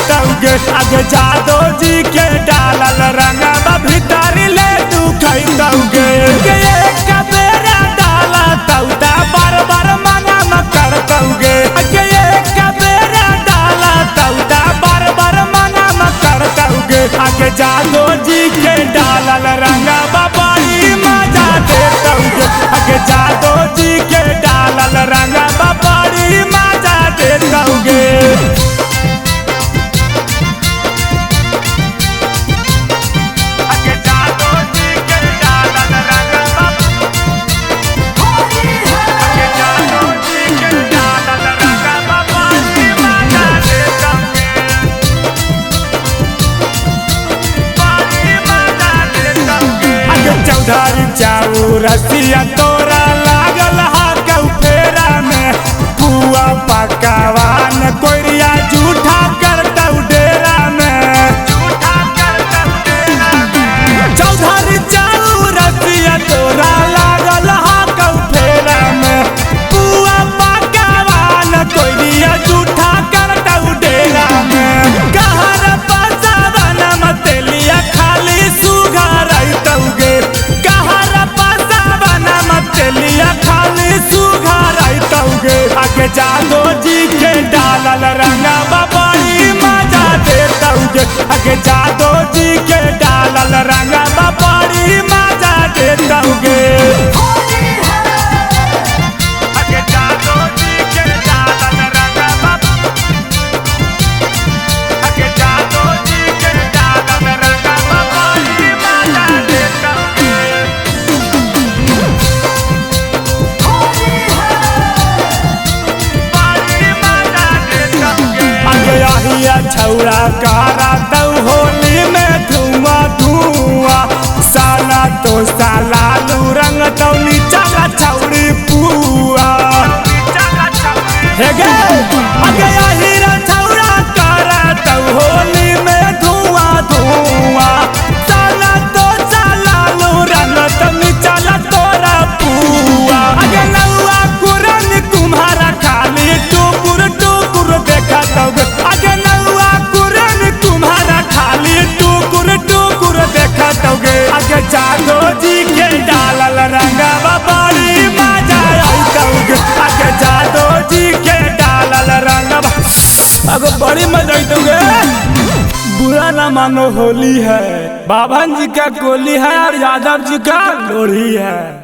खैतौगे आगे जादो जी के डालल रंगवा भीतर ले तू खैतौगे एक बेरा डाला तौदा बार बार मना करतौगे एक बेरा डाला तौदा बार बार मना करतौगे आगे जादो जी के डालल रंगवा बड़ी मजा देतौगे आगे जादो जी के डालल रंगवा बड़ी मजा देतौगे। चौधारी चाऊ रसिया तोरा लागल हा फेरा में पुआ पकवान कोरिया झूठा करतौ डेरा में चौधारी चाऊ रसिया तोरा लागल हा फेरा में पुआ पकवान कोरिया झूठा करतौ डेरा में कहर पसावन मतेलिया खाली सुघर तौगे खाली सुघर तौगे आगे जादो जी के डालल रंगवा बड़ी मजा देतौगे आगे जादो जी के डालल रंगवा बड़ी मजा देतौगे। छौड़ा करा दौ होली में धुआं धुआं साला तो साला लू रंग तो नीचा छौड़ी पुआ हे गे आगे हीरा छौड़ा करा दौ होली में धुआं धुआं साला तो साला लू रंग तो नीचा तोरा पुआ आगे नौआ कुरन तुम्हारा खाली टुकुर टुकुर देखा तौगे आगे आगे जादो जी के डालल रंगवा बड़ी मजा आइतौगे आगे जादो जी के डालल रंगवा अगर बड़ी मजा आइतौगे। बुरा ना मानो होली है, बाभन जी का गोली है और यादव जी का लोढ़ी है।